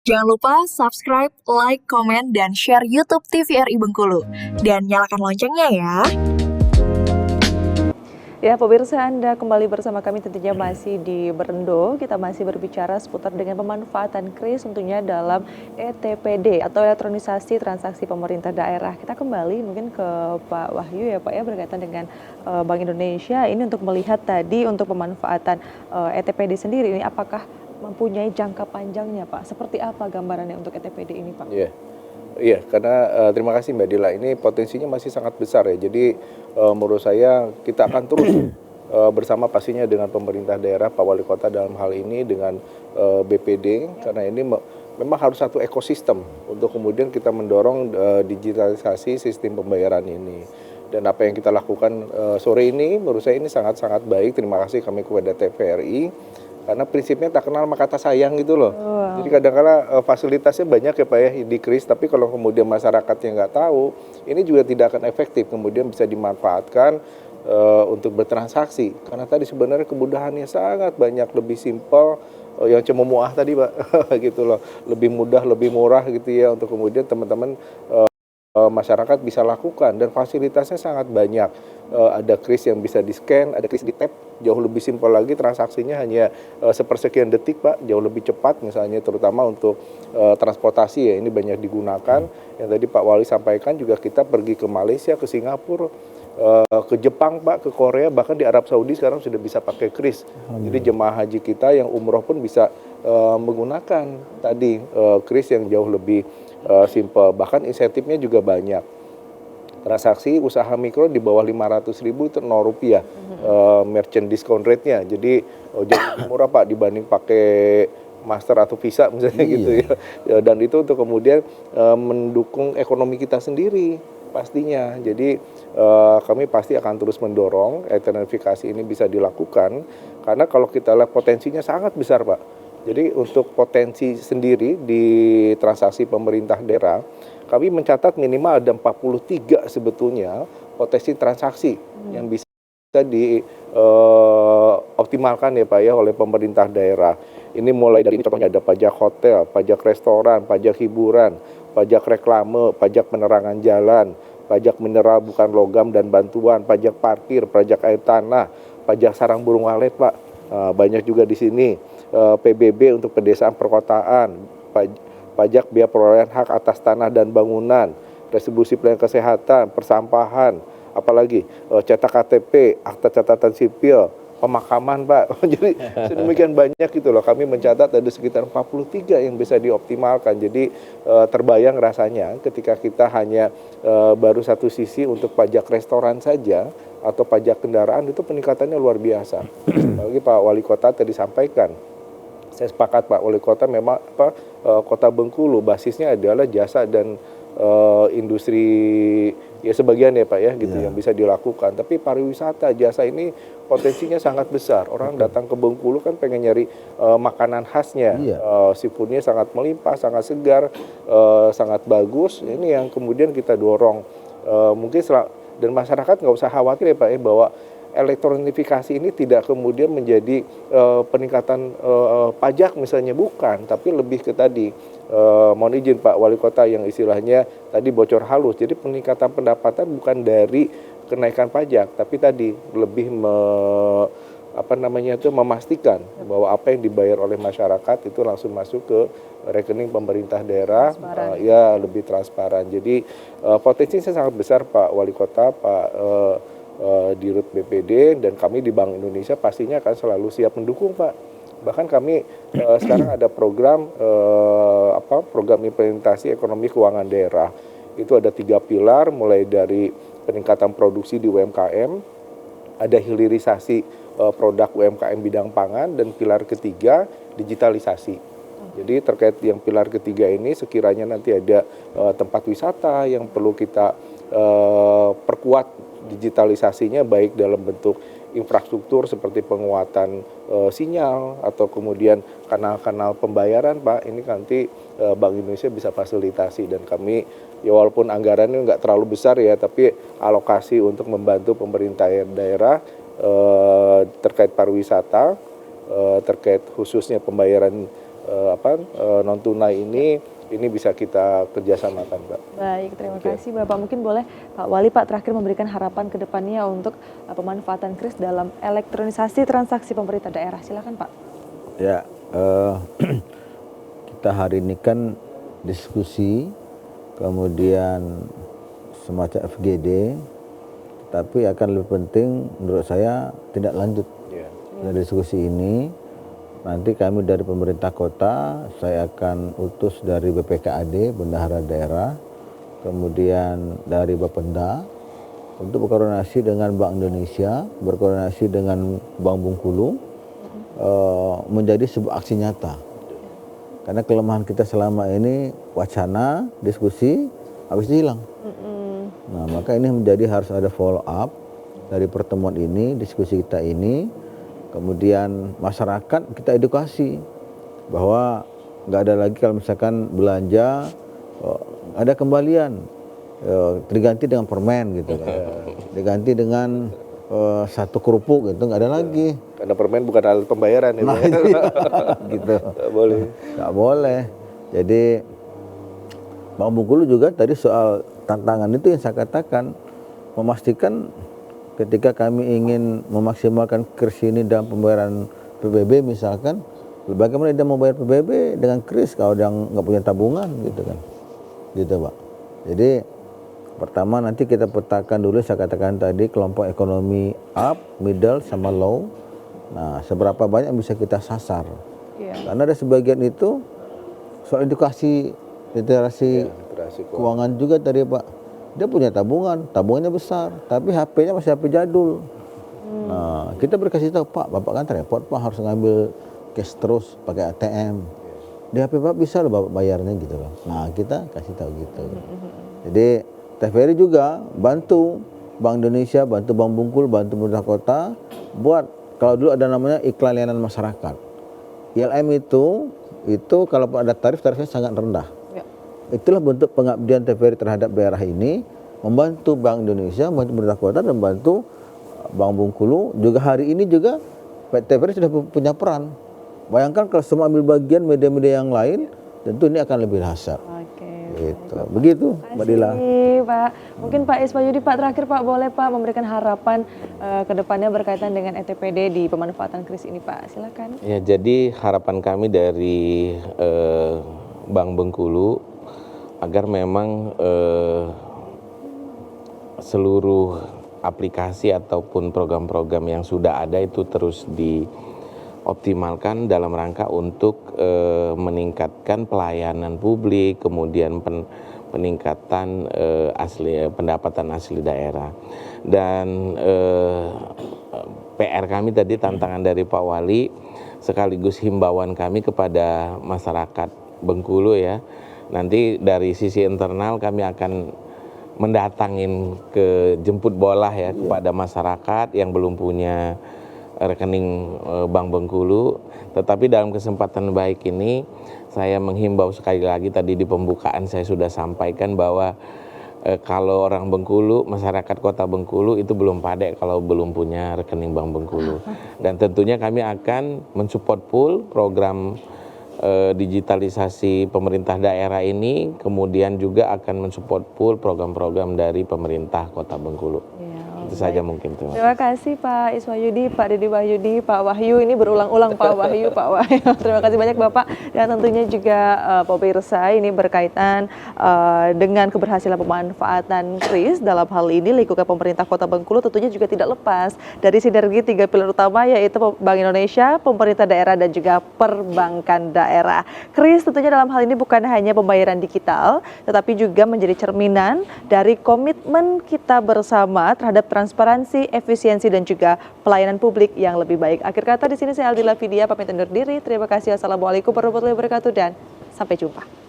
Jangan lupa subscribe, like, komen, dan share YouTube TVRI Bengkulu. Dan nyalakan loncengnya ya. Ya, pemirsa, Anda kembali bersama kami tentunya masih di Berendo. Kita masih berbicara seputar dengan pemanfaatan KRIS tentunya dalam ETPD atau elektronisasi transaksi pemerintah daerah. Kita kembali mungkin ke Pak Wahyu ya Pak ya, berkaitan dengan Bank Indonesia ini untuk melihat tadi untuk pemanfaatan ETPD sendiri ini apakah mempunyai jangka panjangnya Pak? Seperti apa gambarannya untuk ETPD ini Pak? Iya, karena terima kasih Mbak Dila, ini potensinya masih sangat besar ya. Jadi menurut saya kita akan terus bersama pastinya dengan pemerintah daerah, Pak Wali Kota dalam hal ini dengan BPD, karena ini memang harus satu ekosistem untuk kemudian kita mendorong digitalisasi sistem pembayaran ini. Dan apa yang kita lakukan sore ini menurut saya ini sangat-sangat baik. Terima kasih kami kepada TVRI. Karena prinsipnya tak kenal maka kata sayang gitu loh. Wow. Jadi kadang-kadang fasilitasnya banyak ya Pak ya di KRIS, tapi kalau kemudian masyarakatnya nggak tahu, ini juga tidak akan efektif. Kemudian bisa dimanfaatkan untuk bertransaksi. Karena tadi sebenarnya kemudahannya sangat banyak, lebih simpel, yang cuma muah tadi Pak, gitu loh. Lebih mudah, lebih murah gitu ya untuk kemudian teman-teman masyarakat bisa lakukan, dan fasilitasnya sangat banyak. Ada kris yang bisa di-scan, ada kris di-tap, jauh lebih simpel lagi, transaksinya hanya sepersekian detik Pak, jauh lebih cepat misalnya, terutama untuk transportasi ya, ini banyak digunakan. Yang tadi Pak Wali sampaikan juga, kita pergi ke Malaysia, ke Singapura, ke Jepang Pak, ke Korea, bahkan di Arab Saudi sekarang sudah bisa pakai kris. Jadi jemaah haji kita yang umroh pun bisa menggunakan tadi kris yang jauh lebih simple, bahkan insentifnya juga banyak. Transaksi usaha mikro di bawah 500.000 itu 0 rupiah merchant discount rate-nya. Jadi jauh lebih murah Pak dibanding pakai Master atau Visa misalnya gitu ya. Dan itu untuk kemudian mendukung ekonomi kita sendiri pastinya. Jadi kami pasti akan terus mendorong elektronifikasi ini bisa dilakukan, karena kalau kita lihat potensinya sangat besar Pak. Jadi untuk potensi sendiri di transaksi pemerintah daerah, kami mencatat minimal ada 43 sebetulnya potensi transaksi yang bisa dioptimalkan ya Pak ya oleh pemerintah daerah. Ini mulai dari contohnya ada pajak hotel, pajak restoran, pajak hiburan, pajak reklame, pajak penerangan jalan, pajak mineral bukan logam dan bantuan, pajak parkir, pajak air tanah, pajak sarang burung walet Pak. Banyak juga di sini PBB untuk pedesaan perkotaan, pajak biaya perolehan hak atas tanah dan bangunan, retribusi pelayanan kesehatan, persampahan, apalagi cetak KTP, akta catatan sipil, pemakaman Pak. Jadi sedemikian banyak gitu loh. Kami mencatat ada sekitar 43 yang bisa dioptimalkan. Jadi terbayang rasanya ketika kita hanya baru satu sisi untuk pajak restoran saja atau pajak kendaraan, itu peningkatannya luar biasa. Apalagi Pak Wali Kota tadi sampaikan, saya sepakat Pak Wali Kota memang Kota Bengkulu basisnya adalah jasa dan industri ya sebagian ya Pak ya gitu yang bisa dilakukan. Tapi pariwisata, jasa ini potensinya sangat besar. Orang datang ke Bengkulu kan pengen nyari makanan khasnya, seafoodnya sangat melimpah, sangat segar, sangat bagus. Ini yang kemudian kita dorong. Mungkin dan masyarakat nggak usah khawatir ya Pak ya, bahwa elektronifikasi ini tidak kemudian menjadi peningkatan pajak misalnya, bukan, tapi lebih ke tadi mohon izin Pak Wali Kota yang istilahnya tadi bocor halus. Jadi peningkatan pendapatan bukan dari kenaikan pajak, tapi tadi lebih memastikan bahwa apa yang dibayar oleh masyarakat itu langsung masuk ke rekening pemerintah daerah, ya lebih transparan. Jadi potensinya sangat besar Pak Wali Kota, Pak Dirut BPD, dan kami di Bank Indonesia pastinya akan selalu siap mendukung Pak. Bahkan kami sekarang ada program program implementasi ekonomi keuangan daerah. Itu ada 3 pilar, mulai dari peningkatan produksi di UMKM, ada hilirisasi produk UMKM bidang pangan, dan pilar ketiga digitalisasi. Jadi terkait yang pilar ketiga ini, sekiranya nanti ada tempat wisata yang perlu kita perkuat digitalisasinya, baik dalam bentuk infrastruktur seperti penguatan sinyal atau kemudian kanal-kanal pembayaran Pak, ini nanti Bank Indonesia bisa fasilitasi. Dan kami ya walaupun anggarannya nggak terlalu besar ya, tapi alokasi untuk membantu pemerintah daerah terkait pariwisata, terkait khususnya pembayaran non tunai ini bisa kita kerjasamakan, Mbak. Baik, terima kasih Bapak. Mungkin boleh Pak Wali, Pak, terakhir memberikan harapan ke depannya untuk pemanfaatan KRIS dalam elektronisasi transaksi pemerintah daerah. Silakan Pak. Ya, kita hari ini kan diskusi, kemudian semacam FGD, tapi akan lebih penting menurut saya tindak lanjut dari diskusi ini. Nanti kami dari pemerintah kota, saya akan utus dari BPKAD, Bendahara Daerah, kemudian dari Bapenda, untuk berkoordinasi dengan Bank Indonesia, berkoordinasi dengan Bank Bengkulu, menjadi sebuah aksi nyata. Karena kelemahan kita selama ini wacana, diskusi, habis itu hilang. Nah, maka ini harus ada follow up dari pertemuan ini, diskusi kita ini. Kemudian masyarakat kita edukasi bahwa nggak ada lagi kalau misalkan belanja ada kembalian, diganti dengan permen gitu kan, diganti dengan satu kerupuk gitu, nggak ada lagi. Karena permen bukan alat pembayaran itu. Nah, gitu. Nggak boleh. Jadi Bang Bengkulu juga tadi soal tantangan itu yang saya katakan, memastikan ketika kami ingin memaksimalkan KRIS ini dalam pembayaran PBB misalkan, bagaimana dia membayar PBB dengan KRIS kalau dia nggak punya tabungan gitu kan, gitu Pak. Jadi pertama nanti kita petakan dulu, saya katakan tadi kelompok ekonomi up, middle, sama low. Nah, seberapa banyak yang bisa kita sasar? Karena ada sebagian itu soal edukasi, literasi keuangan juga tadi Pak. Dia punya tabungan, tabungannya besar, tapi HP-nya masih HP jadul. Nah, kita berkasih tahu, Pak, Bapak kan repot, Pak, harus ngambil cash terus pakai ATM. Di HP Bapak bisa loh Bapak bayarnya gitu loh. Nah, kita kasih tahu gitu. Jadi TVRI juga bantu Bank Indonesia, bantu Bank Bengkulu, bantu pemerintah kota buat, kalau dulu ada namanya iklan layanan masyarakat. ILM itu kalau ada tarifnya sangat rendah. Itulah bentuk pengabdian TVRI terhadap daerah ini, membantu Bank Indonesia, membantu pemerintah kota, dan membantu Bank Bengkulu. Juga hari ini juga TVRI sudah punya peran. Bayangkan kalau semua ambil bagian media-media yang lain, tentu ini akan lebih dahsyat. Gitu. Begitu, Mbak Dila. Pak, mungkin Pak Iswayudi, Pak, terakhir Pak, boleh Pak memberikan harapan ke depannya berkaitan dengan ETPD di pemanfaatan KRIS ini Pak, silakan. Ya, jadi harapan kami dari Bank Bengkulu agar memang seluruh aplikasi ataupun program-program yang sudah ada itu terus dioptimalkan dalam rangka untuk meningkatkan pelayanan publik, kemudian peningkatan pendapatan asli daerah. Dan PR kami tadi, tantangan dari Pak Wali, sekaligus himbauan kami kepada masyarakat Bengkulu ya. Nanti dari sisi internal kami akan mendatangin ke jemput bola ya kepada masyarakat yang belum punya rekening Bank Bengkulu. Tetapi dalam kesempatan baik ini saya menghimbau sekali lagi, tadi di pembukaan saya sudah sampaikan bahwa kalau orang Bengkulu, masyarakat kota Bengkulu itu belum pandai kalau belum punya rekening Bank Bengkulu. Dan tentunya kami akan mensupport full program digitalisasi pemerintah daerah ini, kemudian juga akan mensupport full program-program dari pemerintah Kota Bengkulu. Itu saja mungkin. Terima kasih Pak Iswayudi, Pak Dede Wahyudi, Pak Wahyu, ini berulang-ulang Pak Wahyu, Pak Wahyu. Terima kasih banyak Bapak, dan tentunya juga pemirsa, ini berkaitan dengan keberhasilan pemanfaatan KRIS dalam hal ini lingkungan pemerintah Kota Bengkulu tentunya juga tidak lepas dari sinergi 3 pilar utama, yaitu Bank Indonesia, pemerintah daerah, dan juga perbankan daerah. KRIS tentunya dalam hal ini bukan hanya pembayaran digital, tetapi juga menjadi cerminan dari komitmen kita bersama terhadap transparansi, efisiensi, dan juga pelayanan publik yang lebih baik. Akhir kata di sini saya Aldila Vidya pamit undur diri. Terima kasih. Wassalamualaikum warahmatullahi wabarakatuh dan sampai jumpa.